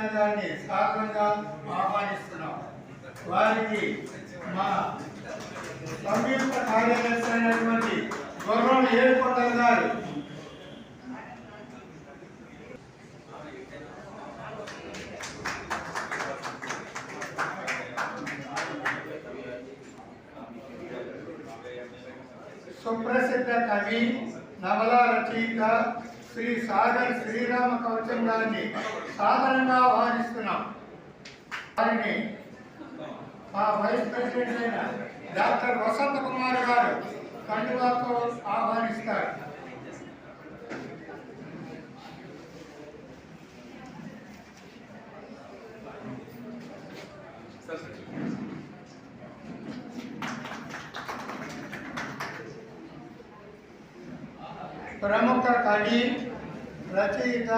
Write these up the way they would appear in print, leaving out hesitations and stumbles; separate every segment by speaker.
Speaker 1: సత్యనారాయణ గారిని సాధారణంగా ఆహ్వానిస్తున్నాం. వారికి మా సంయుక్త కార్యదర్శి అయినటువంటి గొర్రం ఏడుకొండల గారు సుప్రసిద్ధ కవి నవల రచయిత శ్రీ సాగర్ శ్రీరామ కవచం గారిని సాధారణంగా ఆహ్వానిస్తున్నాం. వారిని మా వైస్ ప్రెసిడెంట్ అయిన డాక్టర్ వసంత కుమార్ గారు కండువాతో ఆహ్వానిస్తారు. ప్రముఖ కవి రచయిత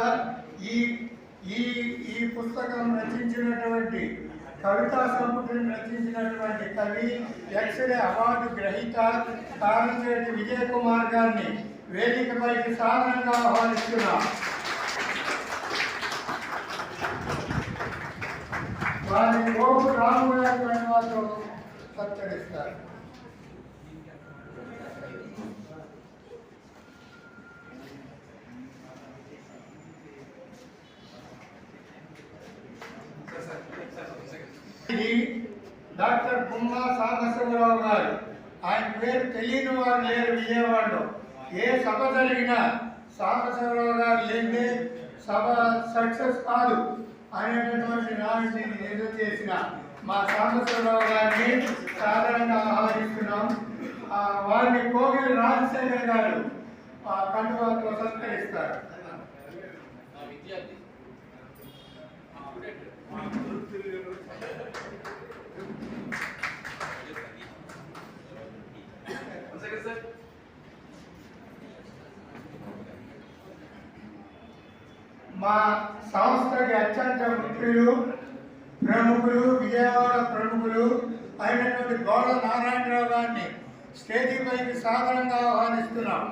Speaker 1: ఈ ఈ ఈ పుస్తకం రచించినటువంటి కవితా సంపుటిని రచించినటువంటి కవి ఎక్స్రే అవార్డు గ్రహీత తారంచేటి విజయ్ కుమార్ గారిని వేదికపైకి సాధారణంగా ఆహ్వానిస్తున్నాం. వారిని గోపు రాము గారి వారితో సత్కరిస్తారు. డాక్టర్ గుమ్మా సాంబశివరావు గారు. ఆయన పేరు తెలియని వారు లేరు విజయవాడలో. ఏ సభ జరిగినా సాంబశివరావు గారు లేదే సభ సక్సెస్ కాదు అనేటటువంటి నాటిని ఏదో చేసిన మా సాంబశివరావు గారిని సాధారణంగా ఆహ్వానిస్తున్నాం. వారిని కోగిలి రాజశేఖర్ గారు కండువాతో సత్కరిస్తారు. మా సంస్థకి అత్యంత మిత్రులు ప్రముఖులు విజయవాడ ప్రముఖులు అయినటువంటి గౌడ నారాయణరావు గారిని స్టేజీ పైకి సాధారణంగా ఆహ్వానిస్తున్నాం.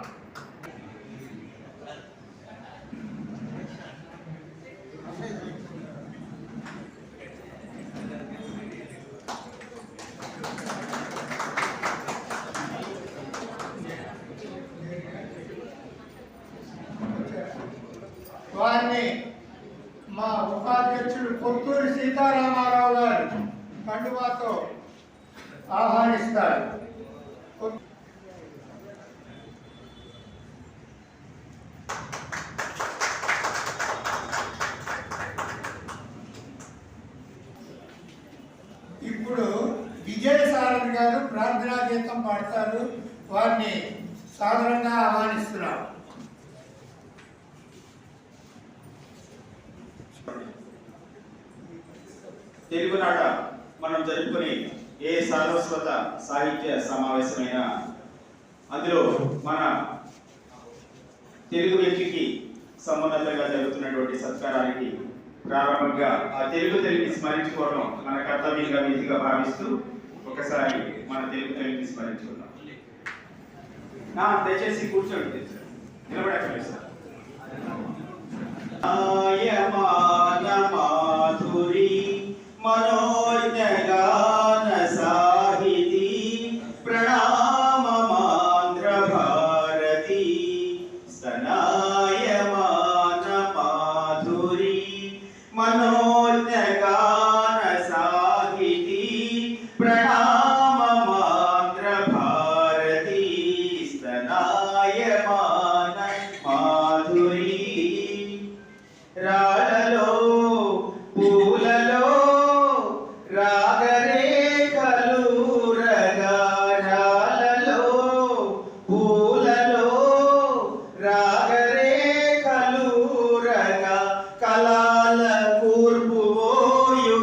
Speaker 1: వారిని మా ఉపాధ్యక్షుడు కొత్తూరి సీతారామారావు గారు కండువాతో ఆహ్వానిస్తారు. ఇప్పుడు విజయసారథి గారు ప్రార్థనా గీతం పాడతారు. వారిని సాధారణంగా ఆహ్వానిస్తున్నారు.
Speaker 2: తెలుగునాట మనం జరుపుకునే ఏ సారస్వత సాహిత్య సమావేశమైన అందులో మన తెలుగు వ్యక్తికి సమున్నతంగా జరుగుతున్నటువంటి సత్కారానికి ప్రారంభంగా ఆ తెలుగుని స్మరించుకోవడం మన కర్తవ్యంగా విధిగా భావిస్తూ ఒకసారి మన తెలుగుని స్మరించుకుందాం. దయచేసి కూర్చోండి, నిలబడకండి సార్. మాధురి మనోజ్ఞగాన సాహితీ ప్రణామ మాంధ్ర భారతి స్తనాయమాన మాధురి మనోజ్ఞగాన సాహితీ ప్రణామ మాంధ్ర భారతి స్తనాయమాన మాధురి రాలలో పూలలో రాగరేఖలు రగారాలలో పూలలో రాగరేఖలు రగ కళాల కూర్పు ఓయు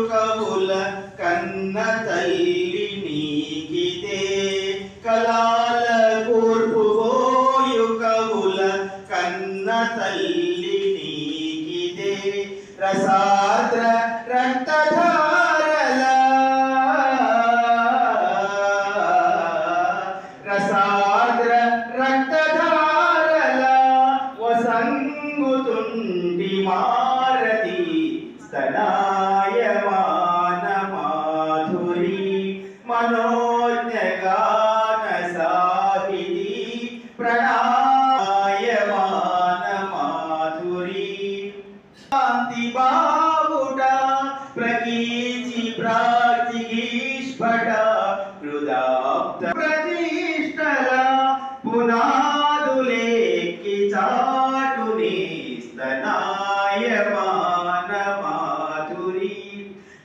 Speaker 2: నాయమానమాధురి మనోజ్ఞగాన సాహితి ప్రణాయమానమాధురి శాంతి బావుట ప్రకీచి ప్రాచిగీష్పట హృదాప్త ప్రతిష్టల పునాదులేకి చాటుని స్తనాయమానమాధురి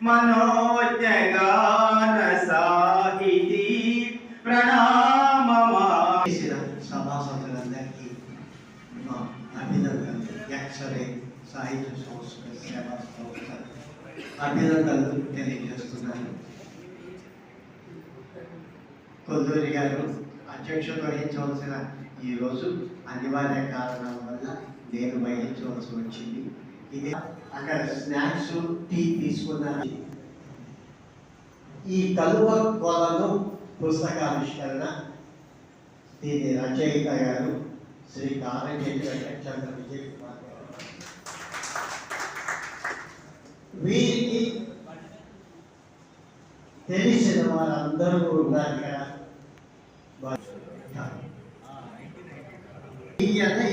Speaker 2: మనోజ్ఞగాన సాహితి ప్రణామమా
Speaker 3: సభాసదులందరికీ మా అభినందనలు. ఎక్స్రే సాహిత్య సంస్థ సేవా సంస్థ అభినందనలు తెలియజేస్తున్నాను. కొల్లూరి గారు అధ్యక్షత వహించవలసిన ఈరోజు అనివార్య కారణాల వల్ల నేను వహించవలసి వచ్చింది. ఇది అక్కడ స్నాక్స్ టీ తీసుకున్నాను. ఈ కలువ కొలను పుస్తకావిష్కరణ దీని రచయిత గారు శ్రీ కారంచేటి వెంకటచంద్ర విజయ్ కుమార్ గారు. వీరికి తెలిసిన వారందరూ ఉన్నారు ఇక్కడ.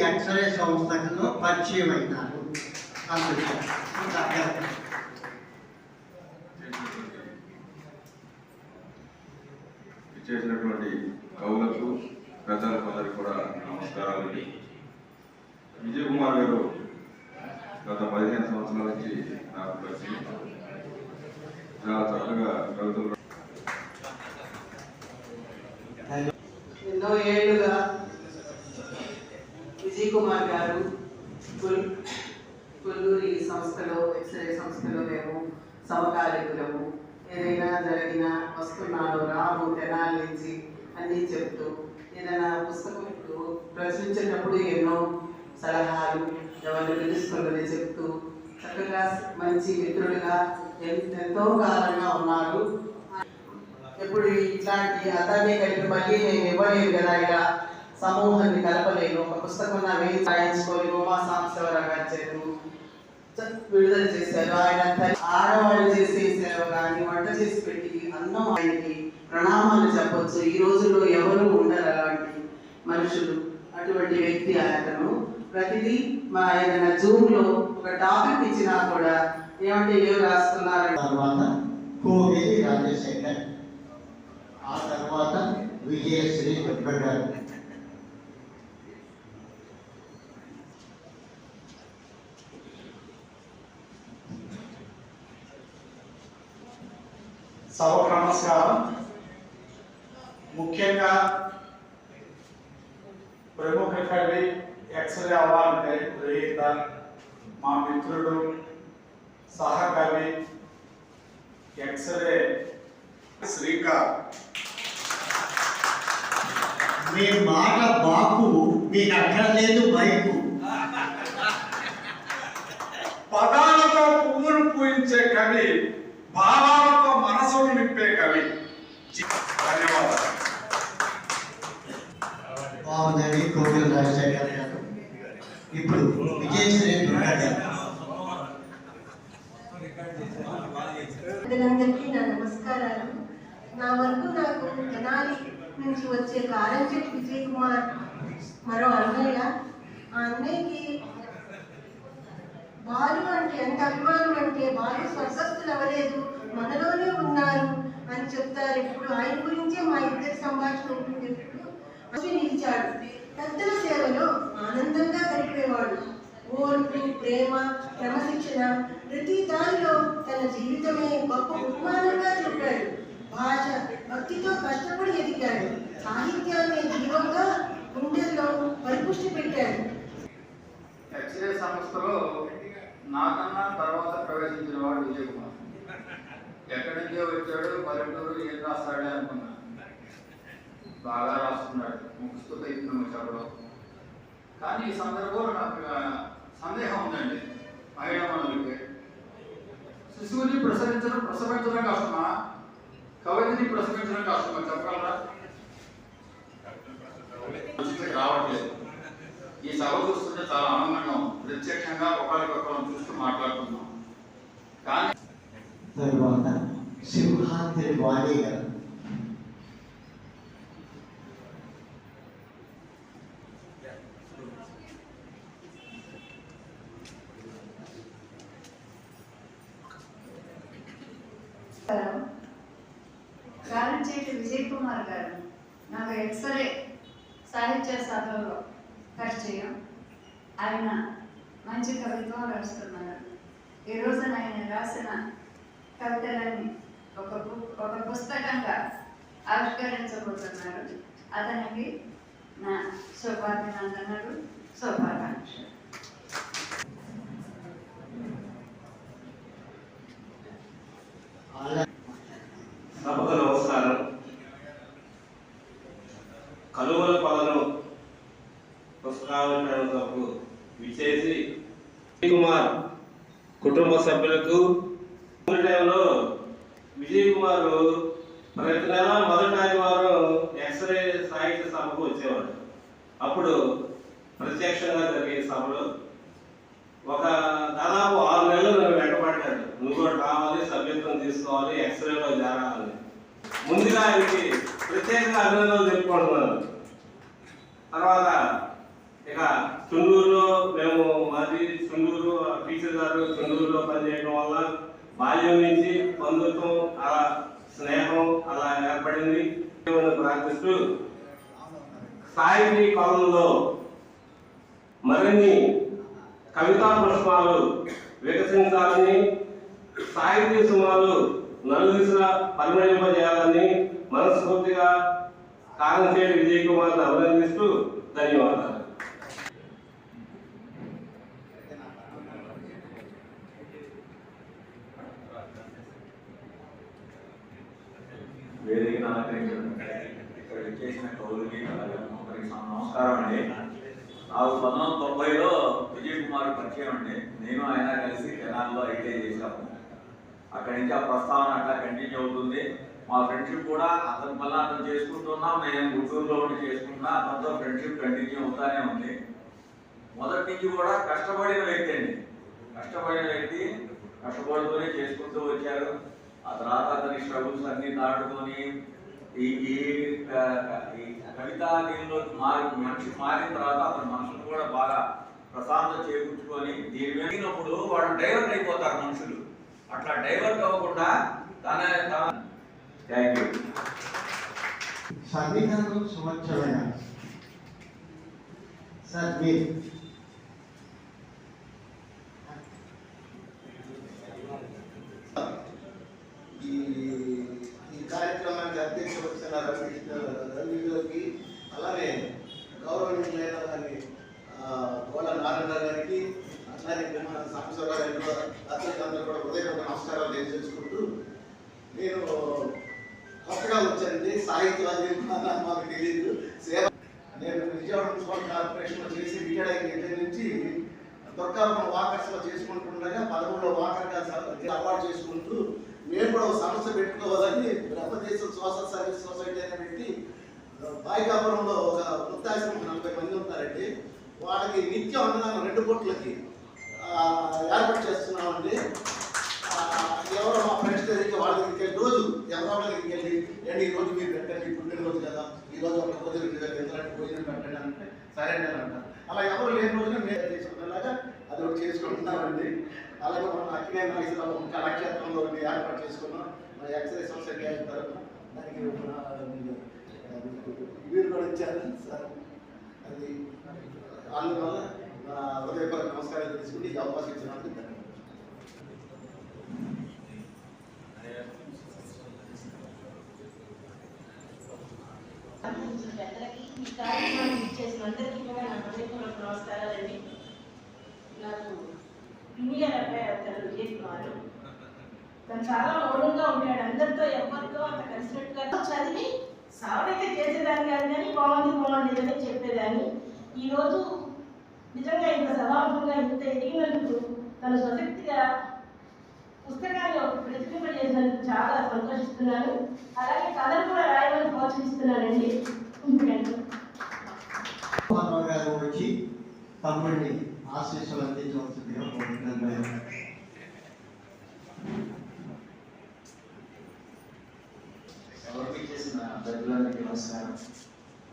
Speaker 3: ఎక్స్రే సంస్థలో పరిచయం అయినారు.
Speaker 4: చేసినటువంటి కవులకు ప్రజలకు అందరికీ కూడా నమస్కారాలండి. విజయ్ కుమార్ గారు గత 15 సంవత్సరాల నుంచి నాకు పరిచయం. చాలా చక్కగా కవితలు
Speaker 5: ఎన్నో ఏళ్ళుగా విజయ్ కుమార్ గారు కొల్లూరి సంస్థలో ఎక్స్రే సంస్థలో మేము సమకాలికులము. ఏదైనా జరిగినా వస్తున్నాను రాము తెనాల నుంచి అన్నీ చెప్తూ ఏదైనా పుస్తకం ప్రచురించేటప్పుడు ఎన్నో సలహాలు ఎవరిని తెలుసుకున్నది చెప్తూ చక్కగా మంచి మిత్రుడిగా ఎంతో కాలంగా ఉన్నారు. ఎప్పుడు ఇట్లాంటి అతన్ని కలిపి మళ్ళీ నేను ఇవ్వలేదు కదా, ఇలా సమూహాన్ని కలపలేను. ఒక పుస్తకం నా వేయి రాయించుకొని ఉమా సాంబశివరావు గారి చేతు విడుదల చేశారు. ఆయన ఆడవాళ్ళు చేసే సేవ కానీ వంట చేసి పెట్టి అన్నం ఆయనకి ప్రణామాలు చెప్పొచ్చు. ఈ రోజుల్లో ఎవరు ఉండరు అలాంటి మనుషులు. అటువంటి వ్యక్తి అతను. ప్రతిదీ మా ఏదైనా జూమ్ లో ఒక టాపిక్ ఇచ్చినా కూడా ఏమంటే ఏం రాస్తున్నారు.
Speaker 3: తర్వాత కోవేలి రాజశేఖర్, ఆ తర్వాత విజయశ్రీ గారు.
Speaker 6: సభకు నమస్కారం. ముఖ్యంగా ప్రముఖ కవి ఎక్స్రే అవార్డు గ్రహీత మా మిత్రుడు సహకవి ఎక్స్రే శ్రీకాంత్.
Speaker 3: మీ మాట బాకు, మీకు అక్కర్లేదు బైకు.
Speaker 6: పదాలతో పువ్వులు పూయించే కవి, భావాలతో మనసును నింపే కవి. ధన్యవాదాలు.
Speaker 3: బాగుందండి కోవేలి రాజశేఖర్ గారు. ఇప్పుడు విజయశ్రీ గారు.
Speaker 7: అందరికీ నా నమస్కారాలు. నా వరకు నాకు తెనాలి నుంచి వచ్చే కారంచెట్టి విజయ్ కుమార్ మరో అన్నయ్య. ఆ అన్నయ్యకి బాలు అంటే ఎంత అభిమానం అంటే బాలు స్వర్గస్థులు అవ్వలేదు, మనలోనే ఉన్నారు అని చెప్తారు. ఇప్పుడు ఆయన గురించే మా ఇద్దరి సంభాషణ ఉంటుంది. ఎప్పుడు నిలిచాడు. పెద్దల సేవలో ఆనందంగా గడిపేవాడు. ఓర్పు, ప్రేమ, క్రమశిక్షణ ప్రతి దానిలో తన జీవితమే గొప్ప ఉపమానంగా చెప్పాడు. భాష భక్తితో కష్టపడి ఎదిగాడు. సాహిత్యాన్ని జీవంగా గుండెల్లో పరిపుష్టి పెట్టాడు.
Speaker 8: ఎక్స్రే సంస్థలో నాకన్నా తర్వాత ప్రవేశించిన వాడు విజయ్ కుమార్. ఎక్కడి నుంచో వచ్చాడు, పల్లెటూరు ఏం రాస్తాడే అనుకున్నాను. బాగా రాస్తున్నాడు, ముఖ్యస్థుత ఇస్తున్నాము చెప్పడం. కానీ ఈ సందర్భంలో నాకు సందేహం ఉందండి. మహిళా మనులకి శిశువుని ప్రసవించడం కష్టమా, కవితని ప్రసవించడం కష్టమా చెప్పగలరా? రావట్లేదు. ఈ సభ చూస్తుంటే చాలా ఆనందంగా ఉంది. ప్రత్యక్షంగా ఒకరికొకరు చూస్తూ మాట్లాడుతున్నాం. కానీ
Speaker 3: తర్వాత సింహాద్రి వాణి గారు.
Speaker 9: రాణిచేటి విజయ్ కుమార్ గారు నాకు ఎక్స్రే సాహిత్య సభలో పరిచయం. ఆయన మంచి కవిత్వం రాస్తున్నారు. ఈ రోజున ఆయన రాసిన కవితలన్నీ ఒక పుస్తకంగా ఆవిష్కరించబోతున్నారు. అతనికి నా శుభాభినందనలు, శుభాకాంక్షలు.
Speaker 10: సభకు నమస్కారం. కలువల పదను పుస్తకావిష్కరణకు విచ్చేసి విజయ్ కుమార్ కుటుంబ సభ్యులకు టైంలో విజయ్ కుమార్ ప్రతి నెల మొదటి ఆదివారం ఎక్స్రే సాహిత్య సభకు వచ్చేవాడు. అప్పుడు ప్రత్యక్షంగా జరిగే సభలో ఒక దాదాపు 6 నెలలు నన్ను వెంటబడ్డాడు. నువ్వు కూడా రావాలి, సభ్యత్వం తీసుకోవాలి, ఎక్స్రేలో చేరాలని. ముందుగా ఆయనకి ప్రత్యేకంగా అభినందనలు తెలుపుకుంటున్నాను. తర్వాత ఇక చుండూరులో మేము మాది చుండూరు టీచర్ గారు చుండూరులో పనిచేయడం వల్ల బాల్యం నుంచి బంధుత్వం అలా స్నేహం అలా ఏర్పడింది. ప్రార్థిస్తూ సాహితీ కాలంలో మరిన్ని కవితా పుష్పాలు వికసించాలని, సాహితీ సుమాలు నలుదిశలా పరిమళింపజేయాలని మనస్ఫూర్తిగా కారంచేటి విజయ్ కుమార్ని అభినందిస్తూ ధన్యవాదాలు.
Speaker 11: వేదికను అలంకరించడం ఇక్కడ చేసిన కౌలుకి నమస్కారం అండి. నాకు 1990లో విజయ్ కుమార్ పరిచయం అండి. నేను ఆయన కలిసి తెనాల్లో ఐటీఐ చేశాము. అక్కడి నుంచి ఆ ప్రస్తావన అట్లా కంటిన్యూ అవుతుంది. మా ఫ్రెండ్షిప్ కూడా అతని వల్ల అతను చేసుకుంటున్నాం, నేను గుంటూరులో ఉండి చేసుకుంటున్నా. అతనితో ఫ్రెండ్షిప్ కంటిన్యూ అవుతానే ఉంది. మొదటి నుంచి కూడా కష్టపడిన వ్యక్తి అండి. కష్టపడిన వ్యక్తి కష్టపడుతూనే చేసుకుంటూ వచ్చారు. ఆ తర్వాత అతని స్ట్రగుల్స్ అన్ని దాటుకొని ఈ కవితా దీనిలో మనిషి మారిన తర్వాత అతని మనసును కూడా బాగా ప్రశాంతం చేకూర్చుకొని దీని వెళ్ళినప్పుడు వాళ్ళు డైవర్ట్ అయిపోతారు మనుషులు. అట్లా డైవర్ట్ అవ్వకుండా తన థ్యాంక్ యూ.
Speaker 3: సంవిధానం సంవత్సరమైన సార్ మీరు
Speaker 12: ఈ కార్యక్రమానికి అధ్యక్ష వచ్చిన రవికి, అలానే గౌరవనీయులైన గారి గోళ నారాయణ గారికి, అట్లానే సాంబశివరావు గారికి అధ్యక్షులందరూ కూడా హృదయపూర్వక నమస్కారాలు తెలియజేసుకుంటూ, నేను కొత్తగా వచ్చానండి. సాహిత్యవాది మాకు తెలియదు. సేవ నేను విజయవాడ మున్సిపల్ కార్పొరేషన్లో చేసి రిటైర్ అయిన దగ్గర నుంచి దుర్గాపురం వాకర్స్లో చేసుకుంటుండగా 13లో వాకర్గా అవార్డు చేసుకుంటూ మేము కూడా ఒక సంస్థ పెట్టుకోవాలని బ్రహ్మదేశం సోషల్ సర్వీస్ సొసైటీ అని పెట్టి బాయికాపురంలో ఒక వృద్ధాశ్రమం 40 మంది ఉంటారండి. వాళ్ళకి నిత్యం అన్నదానం 2 పూట్లకి ఏర్పాటు చేస్తున్నామండి. ఎవరో మా ఫ్రెండ్స్ దగ్గరికి వాళ్ళ దగ్గరికి వెళ్ళి రోజు ఎవరో దగ్గరికి వెళ్ళి ఏంటి ఈ రోజు మీరు పెట్టండి, పుట్టినరోజు కదా, ఈ రోజు ఒక రోజు ఎంతలాంటి భోజనం పెట్టండి అంటే సరే అని అంటారు. అలా ఎవరు లేని రోజున మేము చేసుకునేలాగా అది ఒకటి చేసుకుంటున్నామండి. అలాగే మనం అక్కినే నాగేశ్వరరావు కళాక్షేత్రంలో ఒకటి ఏర్పాటు చేసుకున్నాం. మన ఎక్సరే సొసైటీ అయిన తరఫున దానికి వీరు కూడా ఇచ్చారు సార్. అది అందువల్ల హృదయపూర్వక నమస్కారాలు తీసుకుని ఈ అవకాశం ఇచ్చినందుకు ధన్యవాదాలు.
Speaker 7: పెద్దలకి ఈ కార్యక్రమాన్ని ఇచ్చేసిన అందరికీ కూడా నా హృదయపూర్వక నమస్కారాలండి. నాకు జూనియర్ అబ్బాయి అవుతారు విజయ్ కుమార్. తను చాలా మౌనంగా ఉంటాడు, అందరితో ఎవరితో అంత కలిసినట్టుగా చదివి సావైతే చేసేదాన్ని కాదు కానీ బాగుంది అని చెప్పేదాన్ని. ఈరోజు నిజంగా ఇంత సభాముఖంగా ఇంత ఎదిగినందుకు తను స్వశక్తిగా పుస్తకాన్ని ప్రచురింపజేసినందుకు చాలా సంతోషిస్తున్నాను. అలాగే కథలు కూడా రాయమని ప్రోత్సహిస్తున్నానండి.
Speaker 3: గారు వచ్చి తమ్ముడిని ఆశీస్సులు అందించవలసిందిగా కోరుతున్నాను.
Speaker 11: ప్రజలందరికీ నమస్కారం.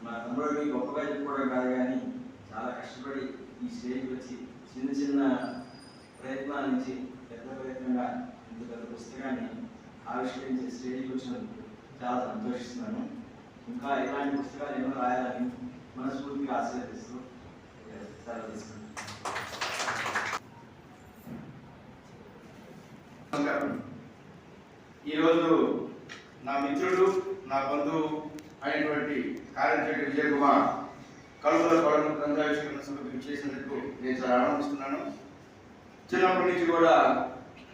Speaker 11: మా తమ్ముడికి గొప్పగా చెప్పుకోవడం కాదు, కానీ చాలా కష్టపడి ఈ స్టేజ్కి వచ్చి చిన్న చిన్న ప్రయత్నాల నుంచి పెద్ద ప్రయత్నంగా ఇంత పెద్ద పుస్తకాన్ని ఆవిష్కరించే స్టేజ్కి వచ్చినందుకు చాలా సంతోషిస్తున్నాను. ఇంకా ఇలాంటి పుస్తకాలు ఎన్నో రాయాలని మనస్ఫూర్తిగా ఆశీర్వదిస్తూ సెలవు తీసుకుంటాను.
Speaker 2: ఈరోజు నా మిత్రుడు, నా బంధువు అయినటువంటి కారంచెట్టి విజయ్ కుమార్ కలుపుల కొలను గ్రంథావిష్కరణ సభకు చేసినందుకు నేను చాలా ఆనందిస్తున్నాను. చిన్నప్పటి నుంచి కూడా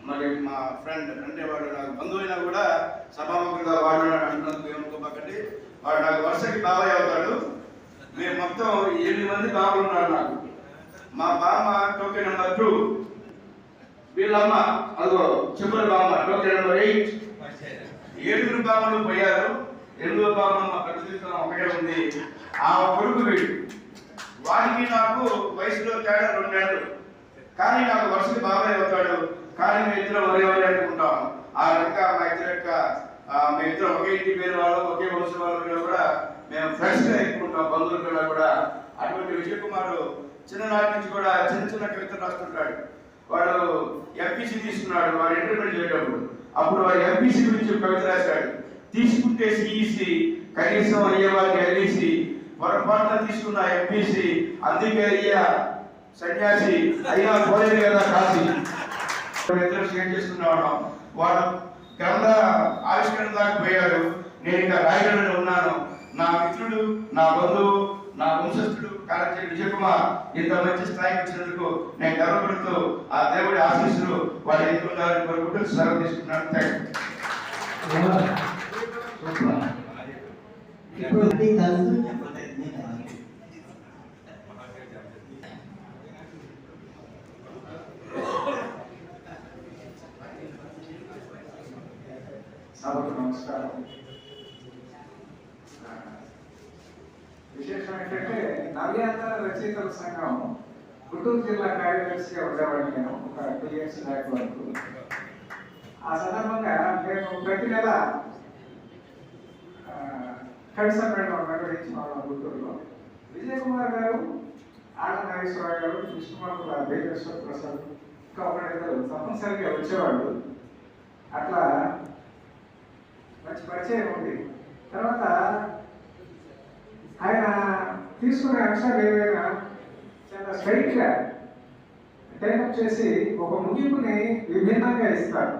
Speaker 2: మరి మా ఫ్రెండ్ అంటే వాడు నాకు బంధువు అయినా కూడా సభాముఖంగా వాడు అంటున్నందుకు ఏమనుకోబాకండి. వాడు నాకు వరుసకి బాబాయ్ అవుతాడు. మేము మొత్తం 8 మంది బాబులు ఉన్నారు నాకు. మా బామ్మ టోకెన్ నెంబర్ 2, వీళ్ళమ్మ అదిగో చివరి బామ్మ టోకెన్ నెంబర్ 8. 7 బామ్మలు పోయారు. 8వ బామ్మ మా పెద్ద తీసుకున్న ఒకటే ఉంది. ఆ కొడుకు వీడు. వాడికి నాకు వయసులో తేడా 2 ఏళ్ళు. కానీ నాకు వరుసకి బాబాయ్ అవుతాడు. కానీ మేము ఇద్దరం ఒరే అనుకుంటాం. ఆ రకంగా మా ఇద్దరం ఒకే ఇంటి పేరు వాళ్ళు, ఒకే వంశం వాళ్ళు కూడా మేము ఫ్రెండ్స్ గా ఎక్కుంటాం, బంధువులు కూడా. అటువంటి విజయ్ కుమార్ చిన్ననాటి నుంచి కూడా చిన్న చిన్న కవితలు రాస్తుంటాడు. వాడు ఎంపీసీ తీసుకున్నాడు. వాడు ఇంటర్మీడియట్ చేయటప్పుడు అప్పుడు వాడు ఎంపీసీ గురించి కవిత రాశాడు. తీసుకుంటే సిఈసి కనీసం అయ్యేవాడికి ఎల్ఈసి, పొరపాటున తీసుకున్న ఎంపీసీ అందుకే అయ్యా సన్యాసి అయినా పోలేదు కదా కాశీ. ఇద్దరు షేర్ చేసుకున్నాడు. వాడు గ్రంథ ఆవిష్కరణ దాకా పోయాడు. నేను ఇంకా రాయగలను ఉన్నాను. నా మిత్రుడు, నా బంధువు, నా వంశస్థుడు కారంచెట్టి విజయ్ కుమార్ ఇంత మంచి స్థాయికి వచ్చినందుకు నేను గర్వపడుతూ ఆ దేవుడి ఆశీస్సులు వాడు ఎదుర్కొన్నారని కోరుకుంటూ సెలవు తీసుకున్నాను. థ్యాంక్
Speaker 6: సభకు నమస్కారం. విశేషం ఏంటంటే నవ్యాంధ్ర రచయితల సంఘం గుంటూరు జిల్లా కార్యదర్శిగా ఉండేవాడిని నేను ఒక 2 years బ్యాక్ వరకు. ఆ సందర్భంగా నేను ప్రతి నెల కవి సమ్మేళనం నిర్వహించిన గుంటూరులో విజయ్ కుమార్ గారు, ఆళ్ళ నాగేశ్వరరావు గారు, కృష్ణమాల దేవేశ్వర ప్రసాద్ ఇంకా ఒకరిద్దరు తప్పనిసరిగా వచ్చేవాళ్ళు. అట్లా మంచి పరిచయం ఉంది. తర్వాత ఆయన తీసుకునే అంశాలు ఏవైనా చాలా స్ట్రైట్గా టేకప్ చేసి ఒక ముగింపుని విభిన్నంగా ఇస్తారు.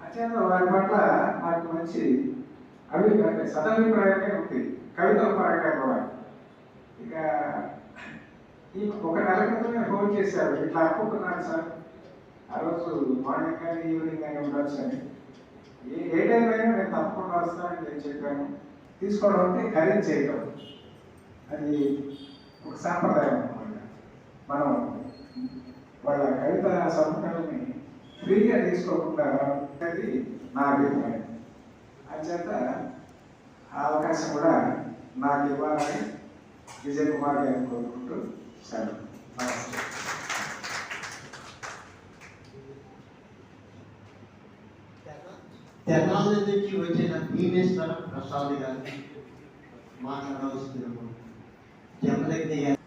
Speaker 6: అంచేత వారి పట్ల నాకు మంచి సదభిప్రాయమే ఉంది కవితల పరంగా కూడా. ఇక ఈ 1 నెల క్రితమే ఫోన్ చేశారు, ఇట్లా అనుకుంటున్నాను సార్, ఆ రోజు మార్నింగ్ కానీ ఈవినింగ్ కానీ ఉండొచ్చు అని. ఏ టైం అయినా నేను తప్పకుండా వస్తానని నేను చెప్పాను. తీసుకోవడం అంటే ఖరీదు చేయడం అది ఒక సాంప్రదాయం అన్నమాట. మనం వాళ్ళ కవిత సంపుటాలని ఫ్రీగా తీసుకోకుండా అది నా అభిప్రాయం. అంచేత ఆ అవకాశం కూడా నాకు ఇవ్వాలని విజయ్ కుమార్ గారిని కోరుకుంటూ సెలవు. నమస్తే.
Speaker 3: తెనాలి నుంచి వచ్చిన భీమేశ్వర ప్రసాద్ గారిని మాట్లాడవలసింది జమలగ్ని గారు.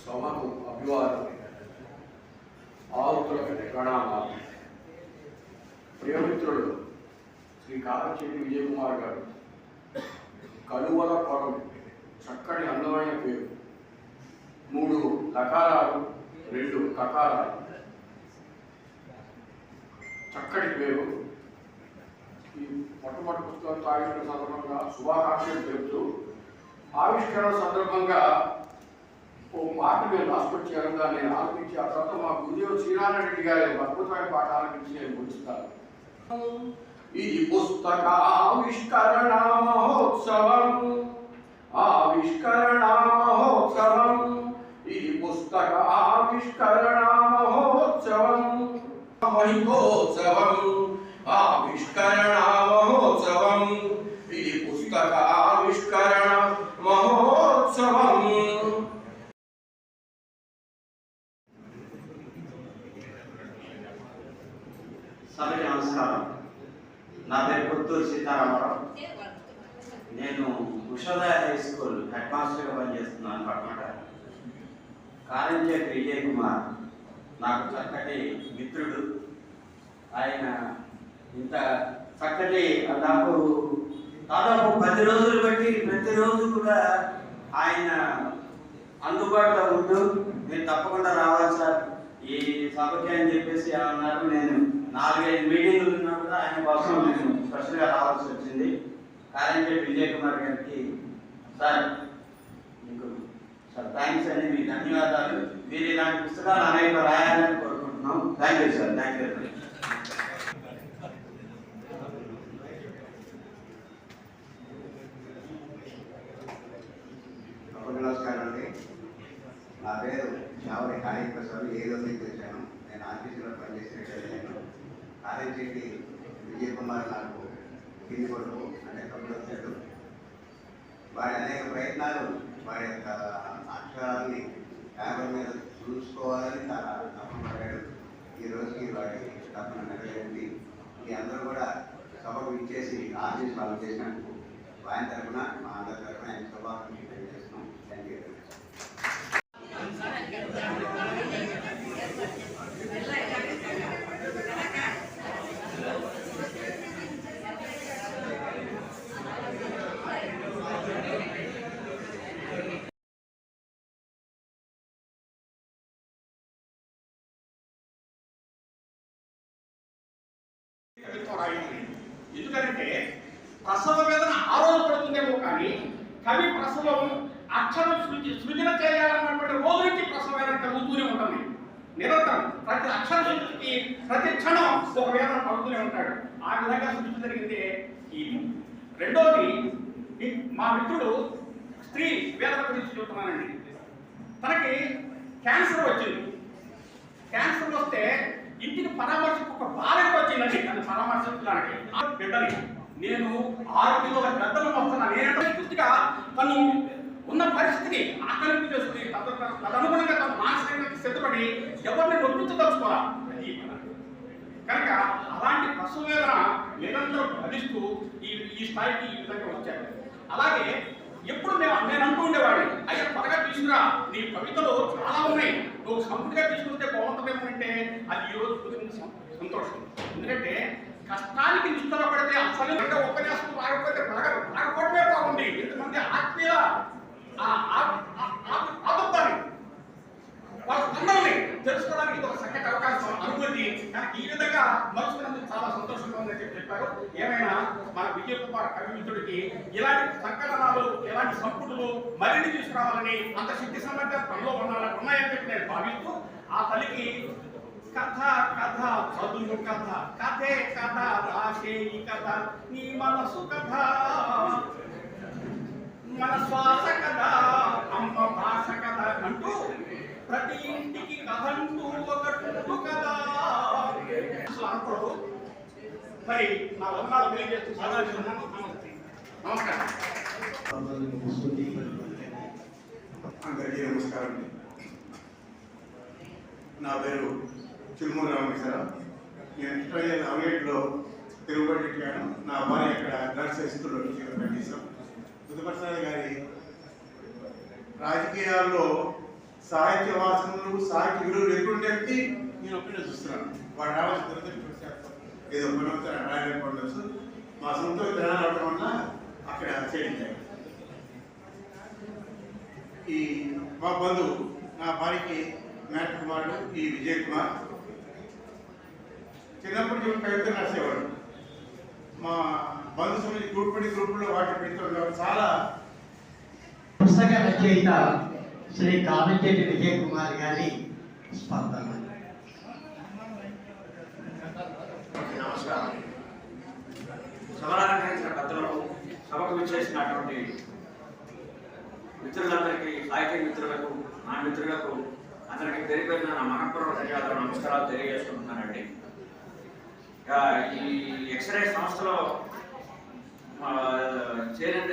Speaker 8: సభకు అభివాదం, ఆవుతులకు ప్రణామాలు. ప్రియమిత్రుడు శ్రీ కారంచెట్టి విజయ్ కుమార్ గారు కలువల కొలం, చక్కని అందమైన పేరు. 3 లకారాలు 2 కకారాలు, చక్కటి పేరు. ఈ మొట్టమొదటి పుస్తకం ఆవిష్కరణ సందర్భంగా శుభాకాంక్షలు తెలుపుతూ, ఆవిష్కరణ సందర్భంగా ఓ పాట మేము రాసుకొచ్చేయాలంగా నేను ఆలపించి, ఆ తర్వాత మా గురుదేవుడు శ్రీనారాయణ రెడ్డి గారి అద్భుతమైన పాట ఆలపించి నేను ముగిస్తాను. ఇది పుస్తక ఆవిష్కరణ మహోత్సవం, ఆవిష్కరణ మహోత్సవం. ఇది పుస్తక ఆవిష్కరణ మహోత్సవం, మహిమోత్సవం. ఆవిష్కరణ మహోత్సవం, ఇది పుస్తక ఆవిష్కరణ మహోత్సవం.
Speaker 13: సభకి నమస్కారం. నా పేరు కొత్తూరు సీతారామరావు. నేను ఉషోదయ హై స్కూల్ హెడ్ మాస్టర్గా పనిచేస్తున్నాను పట్నట. కారంచేటి విజయ్ కుమార్ నాకు చక్కటి మిత్రుడు. ఆయన ఇంత చక్కటి దాదాపు 10 రోజులు బట్టి ప్రతిరోజు కూడా ఆయన అందుబాటులో ఉంటూ నేను తప్పకుండా రావాలి సార్ ఈ సభకి అని చెప్పేసి అన్నారు. నేను 4-5 మీటింగ్లు ఉన్నా కూడా ఆయన కోసం నేను స్పెషల్గా రావాల్సి వచ్చింది. కారంచేటి విజయ్ కుమార్ గారికి సార్ మీకు సార్ థ్యాంక్స్ అండి, మీకు ధన్యవాదాలు. మీరు ఇలాంటి పుస్తకాలు అనేక రాయాలని కోరుకుంటున్నాం. Thank you sir. Thank you very much.
Speaker 14: నమస్కారం అండి. నా పేరు చావరి కాళీ ప్రసాద్. ఏదో మీకు వచ్చాను. నేను ఆర్టీసీలో పనిచేసినట్టు కారంచేటి విజయ్ కుమార్ నాకు కింది కొడుకు అనే తమ్ముడు వచ్చాడు. వాడి అనేక ప్రయత్నాలు వాడి యొక్క అక్షరాలని పేపర్ మీద చూసుకోవాలని చాలా తపన పడ్డాడు. ఈ రోజుకి వాడి తపన నెరవేరింది. మీ అందరూ కూడా సభకు ఇచ్చేసి ఆర్టీసీ వాళ్ళు చేసినందుకు ఆయన తరఫున మా అందరి తరఫున ఆయన శుభాకాంక్షలు తెలియజేస్తున్నాం. Thank you.
Speaker 8: ఎందుకంటే ప్రసవ వేదన ఆ రోజు పడుతుందేమో కానీ కవి ప్రసవం అక్షరం సృజన చేయాలన్నటువంటి రోజు నుంచి ప్రసవ వేదన కలుగుతూనే ఉంటుంది. నిరంతరం ప్రతి అక్షర సృష్టికి ప్రతి క్షణం ఒక వేదన పడుతూనే ఉంటాడు. ఆ విధంగా సృష్టి జరిగింది. ఈ రెండోది మా మిత్రుడు స్త్రీ వేదన గురించి చెబుతున్నానండి. తనకి క్యాన్సర్ వచ్చింది. క్యాన్సర్ వస్తే ఇంటికి పరామర్శకు ఒక బాలెట్ వచ్చిందండి. అది పరామర్శించడానికి బిడ్డని నేను 6 కిలోల గడ్డలు వస్తున్నా. నేనంటే పూర్తిగా తను ఉన్న పరిస్థితిని ఆకలింపు చేసుకుని తదనుగుణంగా తను మానసికంగా సిద్ధపడి ఎవరిని నొప్పించదలుచుకోవాలి. కనుక అలాంటి ప్రసవ వేదన నిరంతరం భరిస్తూ ఈ స్థాయికి ఈ విధంగా వచ్చాడు. అలాగే ఎప్పుడు నేను అంటూ ఉండేవాడిని, అయ్యా త్వరగా తీసుకురా, నీ కవితలు చాలా ఉన్నాయి, నువ్వు సంపూర్తిగా తీసుకుంటే బాగుంటుందేమో అంటే అది ఈరోజు కుదిరింది సంతోషం. ఎందుకంటే కష్టానికి నిష్ఠపడితే అసలు ఉపన్యాసం రాకపోతే రాకపోవడమే బాగుంది. ఎంతమంది ఆత్మీయ ఆదుతారు వాళ్ళ స్పందనని తెలుసుకోవడానికి ఇది ఒక చక్కటి అవకాశం అనుకుంది. కానీ ఈ విధంగా మలుచుకున్నందుకు చాలా సంతోషంగా ఉందని చెప్పారు. ఏమైనా మన విజయ్ కుమార్ కవి మిత్రుడికి ఇలాంటి సంకలనాలు ఇలాంటి సంపుటులు మరిన్ని తీసుకురావాలని అంత శక్తి సామర్థ్యాలు పనిలో ఉన్నాయని చెప్పి నేను భావిస్తూ ఆ తల్లికి కథ కథ చదువు కథ కథే కథ రాసే కథ నీ మనసు కథ మన శ్వాస కథ అమ్మ భాష కథ అంటూ ప్రతి ఇంటికి కథంటూ ఒకట్టు కదా అనుకోడు. మరి నా వందనాలు తెలియజేస్తూ సదాశివన్నాను. నమస్కారం.
Speaker 15: అందరికీ నమస్కారం. నా పేరు చిరుమూరి రామేశ్వరరావు. నేను 2008లో తిరుపతి ఎక్కాను. నా భార్య ఇక్కడ నర్స్ హైస్కూల్లో టీచర్గా పనిచేశాం. బుద్ధప్రసాద్ గారి రాజకీయాల్లో సాహిత్య వాసనలు సాహిత్య విలువలు ఎక్కడుంటే నేను ఒక్కడే చూస్తున్నాను. వాడు రావాల్సిన ఏదో పని రాయలేకపోవచ్చు. మా సొంత తెలంగాణ అవడం వల్ల అక్కడ చేయడం. ఈ మా బంధువు నా భార్యకి మేనత్ కుమారుడు ఈ విజయ్ కుమార్. చిన్నప్పటి కవితలు రాసేవాడు. మా బంధు సమితి గ్రూపుల్లో వాటి పెడుతుండే చాలా.
Speaker 3: పుస్తక రచయిత శ్రీ కారంచేటి విజయ్ కుమార్ గారి స్పందన.
Speaker 11: నమస్కారం. సభాలంకరించిన పెద్దలకు, సభకు విచ్చేసినటువంటి మిత్రులందరికీ, సాహిత్య మిత్రులకు, నా మిత్రులకు అందరికీ పేరు పేరున నా మనఃపూర్వక ధన్యవాదాలు, నమస్కారాలు తెలియజేసుకుంటున్నానండి. ఈ ఎక్స్రే సంస్థలో చేరిన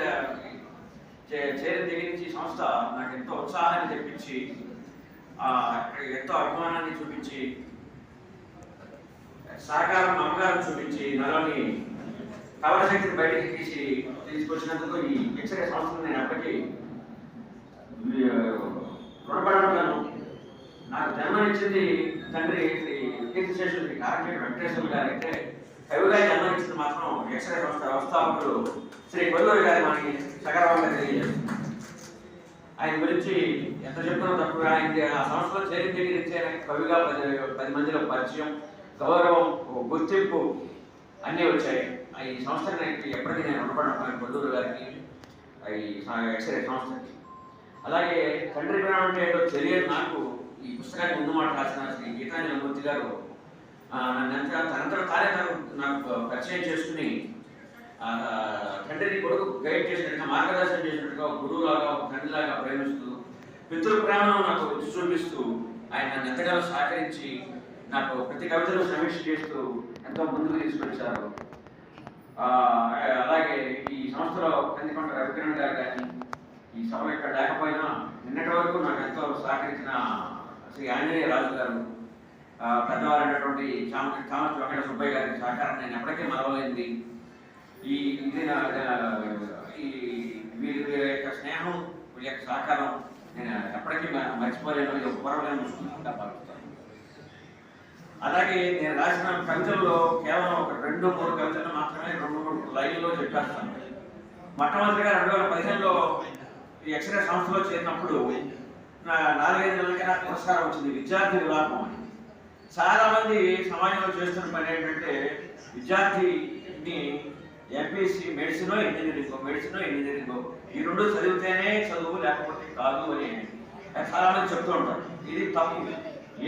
Speaker 11: దగ్గర నుంచి సంస్థ నాకు ఎంతో ఉత్సాహాన్ని తెప్పించి ఎంతో అభిమానాన్ని చూపించి
Speaker 16: సహకారం అమ్మగారం చూపించి నాలోని కవల శక్తిని బయటకి తీసుకొచ్చినందుకు ఈ ఎక్స్రే సంస్థను నేను అప్పటికీ రుణపడి ఉంటాను. నాకు జన్మనిచ్చింది తండ్రి శ్రీ కీర్తిశేషులు శ్రీ కారంచేటి వెంకటేశ్వర గారు అయితే, కవిగా జన్మనిచ్చింది మాత్రం ఎక్స్రే సంస్థ వ్యవస్థాపకులు శ్రీ కొల్లూరి గారి మనకి సగర్వంగా తెలియజేస్తుంది. ఆయన గురించి ఎంత చెప్పుకున్నా తక్కువ. ఆయన ఆ సంస్థలో చేరిన దగ్గర ఇచ్చే కవిగా 10 మందిలో పరిచయం, గౌరవం, గుర్తింపు అన్నీ వచ్చాయి. ఈ సంస్థకి ఎప్పటికీ నేను రుణపడిన కొల్లూరు గారికి, ఈ ఎక్స్రే సంస్థకి. అలాగే తండ్రి ప్రేమ అంటే ఏంటో తెలియదు నాకు. ఈ పుస్తకానికి ముందు మాట రాసిన శ్రీ గీతాంజలిమూర్తి గారు తనంతట తానే నాకు పరిచయం చేసుకుని తండ్రిని కొడుకు గైడ్ చేసినట్టుగా, మార్గదర్శనం చేసినట్టుగా, గురువులాగా, తండ్రిలాగా ప్రేమిస్తూ, పితృ ప్రేమను నాకు రుచి చూపిస్తూ ఆయన నన్ను ఎంతగానో సహకరించి నాకు ప్రతి కవితలు సమీక్ష చేస్తూ ఎంతో ముందుకు తీసుకొచ్చారు. అలాగే ఈ సంస్థలో కందికొండ రవికిరణ్ గారు కానీ, ఈ సభ ఇక్కడ లేకపోయినా నిన్నటి వరకు నాకు ఎంతో సహకరించిన శ్రీ ఆంజనేయ రాజు గారు, పెద్దవారైనటువంటి చామర్తి వెంకట సుబ్బయ్య గారి సహకారం నేను ఎప్పటికీ మరవలేంది. వీరి యొక్క స్నేహం, వీరి యొక్క సహకారం నేను ఎప్పటికీ మర్చిపోలేను. ఇది ఒక పూర్వమైన ముఖ్యంగా భావిస్తాను. అలాగే నేను రాసిన కవితల్లో కేవలం ఒక 2-3 కవితలు మాత్రమే 2-3 లైన్లో చెప్పేస్తాను. మొట్టమొదటిగా 2015లో ఈ ఎక్స్రే సంస్థలో చేరినప్పుడు 4-5 నెలలకే నాకు పురస్కారం వచ్చింది, విద్యార్థి విలాపం అని. చాలా మంది సమాజంలో చేస్తున్న పని ఏంటంటే విద్యార్థిని ఎంపీసీ మెడిసినో ఇంజనీరింగో ఈ 2 చదివితేనే చదువు, లేకపోతే కాదు అని చాలా మంది చెప్తూ ఉంటారు. ఇది తప్పు.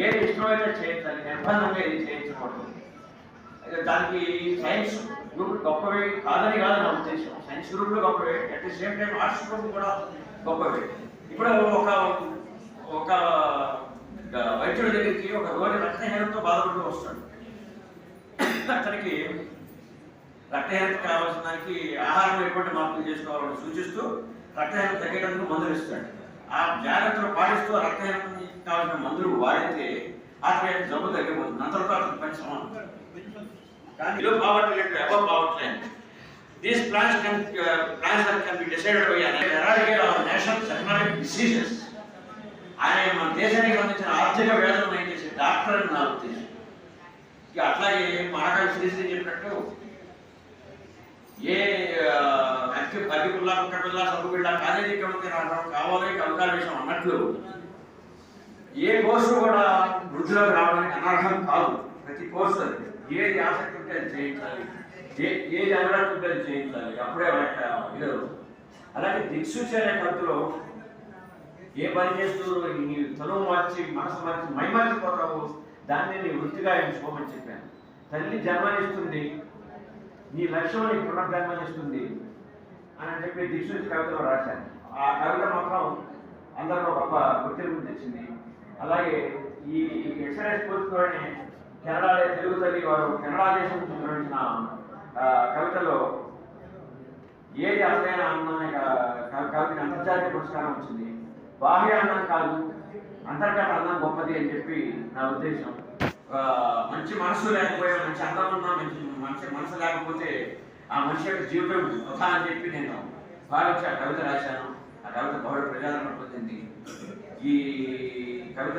Speaker 16: ఏది ఇష్టమైతే చేయించాలి, నిర్బంధంగా ఇది చేయించకూడదు. దానికి సైన్స్ గ్రూప్ గొప్పవి కాదని కాదు నా ఉద్దేశం. సైన్స్ గ్రూప్లు గొప్పవే, at the same time arts group కూడా గొప్పవే. ఇప్పుడు ఒక వైద్యుడి దగ్గరికి ఒక రోగి రక్తహీనతతో బాధపడుతూ వస్తాడు. అతనికి రక్తహీనత కావాల్సిన దానికి ఆహారం ఎటువంటి మార్పులు చేసుకోవాలని సూచిస్తూ రక్తహీనత తగ్గేటందుకు మందులు ఇస్తాడు. ఆ జాగ్రత్తలు పాటిస్తూ రక్తహీనతకి కావాల్సిన మందులు వాడితే అతని జబ్బు తగ్గిపోతుంది. అంతటితో అతనికి పని సమానం. కానీ below poverty line to above poverty line, these plans can be decided by an eradicate our nation's economic diseases. ఆయన మన దేశానికి సంబంధించిన ఆర్థిక వ్యాధులను ఏం చేసే డాక్టర్ అని నా ఉద్దేశం. ఇక అట్లాగే మహాకవి శ్రీశ్రీ చెప్పినట్టు ఏ అగ్గిపుల్ల, కుక్కపిల్ల, సబ్బుపిల్ల కాలేజీ కవిత కావాలి అవకాశ విషయం అన్నట్లు ఏ కోర్సు కూడా వృద్ధిలోకి రావడానికి అనర్హం కాదు. ప్రతి కోర్సు ఏది ఆసక్తి ఉంటే అది చేయించాలి, ఏది అలవాటు ఉంటే అది చేయించాలి. అప్పుడే వీరు అలాగే దిక్సూచి అనే కవితలో ఏ పని చేస్తూ నీ తనువు మార్చి, మనసు మార్చి, మైమర్చిపోతావు, దాన్ని నీ వృత్తిగా ఎంచుకోమని చెప్పాను. తల్లి జన్మనిస్తుంది, నీ లక్ష్యం నీ పునర్జన్మనిస్తుంది అని చెప్పి దిక్సూచి కవితలో రాశాను. ఆ కవిత మాత్రం అందరిలో గొప్ప గుర్తింపు తెచ్చింది. అలాగే ఈ ఎక్స్రే స్ఫూర్తితోనే కెనడా తెలుగు తల్లి వారు కెనడా దేశం నుంచి నిర్వహించిన కవితలో ఏది అసలైన అన్నం అనే కవితకి అంతర్జాతీయ పురస్కారం వచ్చింది. బాహ్య అన్నం కాదు, అంతర్గత అన్నం గొప్పది అని చెప్పి నా ఉద్దేశం. మంచి మనసు లేకపోతే, మంచి అందం ఉన్నా మంచి మనసు లేకపోతే ఆ మనిషి యొక్క జీవితం వృధా అని చెప్పి నేను భావించి ఆ కవిత రాశాను. ఆ కవిత బహుళ ప్రజాదరణ పొందింది. ఈ కవిత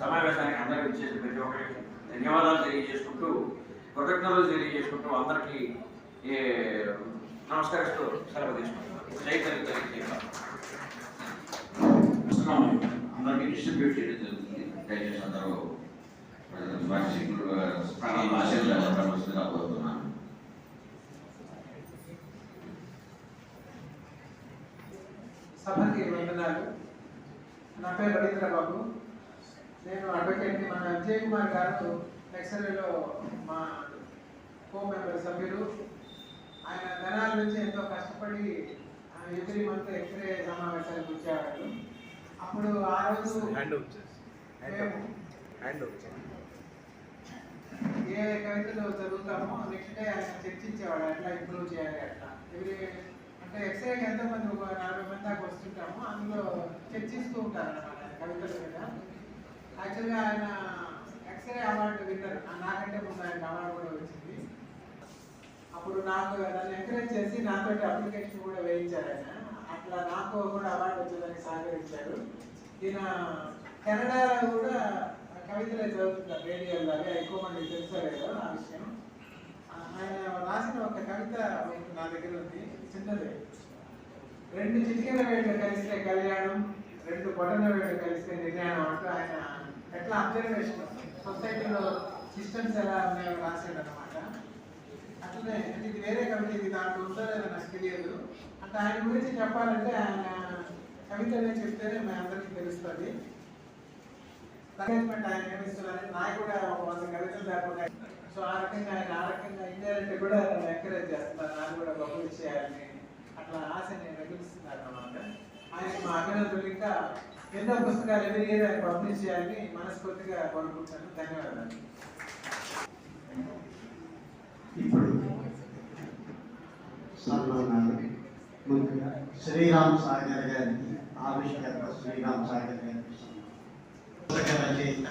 Speaker 16: సమావేశానికి అందరికీ ఇచ్చేసి ప్రతి ఒక్కరికి ధన్యవాదాలు తెలియజేసుకుంటూ, కృతజ్ఞతలు తెలియజేసుకుంటూ అందరికీ నమస్కరిస్తూ సెలవు తీసుకుంటున్నాను. జై తెలుగు. అందరికీ డిస్ట్రిబ్యూట్ చేయడం జరుగుతుంది. దయచేసి అందరూ ఆశీర్వాదంగా కోరుతున్నాను.
Speaker 6: సభకి వందనాలు. నా పేరు రవీంద్ర బాబు. నేను అడ్వకేట్. మన విజయ్ కుమార్ గారు ఎక్స్రేలో మా మెంబర్ సభ్యులు. ఆయన ధనాల నుంచి ఎంతో కష్టపడి ఎవ్రీ మంత్ ఎక్స్రే సమావేశాలకు వచ్చేవాళ్ళు. అప్పుడు ఆ రోజు ఏ కవితలు చదువుతామో నెక్స్ట్ డే ఆయన చర్చించేవాడు ఎట్లా ఇంప్రూవ్ చేయాలి అట్లా. అంటే ఎక్స్రేకి ఎంతమంది, ఒక 40 మంది దాకా వస్తుంటాము. అందులో చర్చిస్తూ ఉంటారు అన్నమాట కవితల మీద. యాక్చువల్గా ఆయన ఎక్స్రే అవార్డు నాకంటే ముందు ఆయన అవార్డు కూడా వచ్చింది. అప్పుడు నాకు నన్ను ఎంకరేజ్ చేసి నాతో అప్లికేషన్ కూడా వేయించారు ఆయన. అట్లా నాకు కూడా అవార్డు వచ్చేదానికి సహకరించారు. ఈయన కెనడాలో కూడా కవితలే చదువుతున్నారు రేడియోలో, అవి ఎక్కువ మందికి తెలుసో లేదో ఆ విషయం. ఆయన రాసిన ఒక కవిత నా దగ్గర ఉంది, చిన్నది. 2 చిటికెల వేళ్ళు కలిస్తే కళ్యాణం, 2 బొటన వేళ్ళు కలిస్తే నిర్యాణం అంటూ ఆయన ఎట్లా అబ్జర్వేషన్ సొసైటీలో సిస్టమ్స్ ఎలా ఉన్నాయో రాశాడు అనమాట. అట్లనే ఇది వేరే కవిత, ఇది దాంట్లో ఉందో లేదో నాకు తెలియదు. అంటే ఆయన గురించి చెప్పాలంటే ఆయన కవితనే చెప్తేనే మీ అందరికీ తెలుస్తుంది. ఎంకరేజ్మెంట్ ఆయన ఏమిస్తున్నారని నాకు కూడా 100 కవితలు దాకా. సో ఆ రకంగా ఇండైరెక్ట్ కూడా ఎంకరేజ్ చేస్తున్నారు, నాకు కూడా పబ్లిష్ చేయాలని అట్లా ఆశని వెలిగిస్తున్నారు అన్నమాట. ఆయన మా అభినందనలు. ఇంకా ఎన్నో పుస్తకాలు ఎవరి ఇయర్ ఆయన పబ్లిష్ చేయాలని మనస్ఫూర్తిగా కోరుకుంటాను. ధన్యవాదాలు.
Speaker 3: ఇప్పుడు సన్మానాలు ముందుగా శ్రీరామ్ సాగర్ గారికి, ఆవిష్కర్త శ్రీరామ్ సాగర్ గారికి రచయిత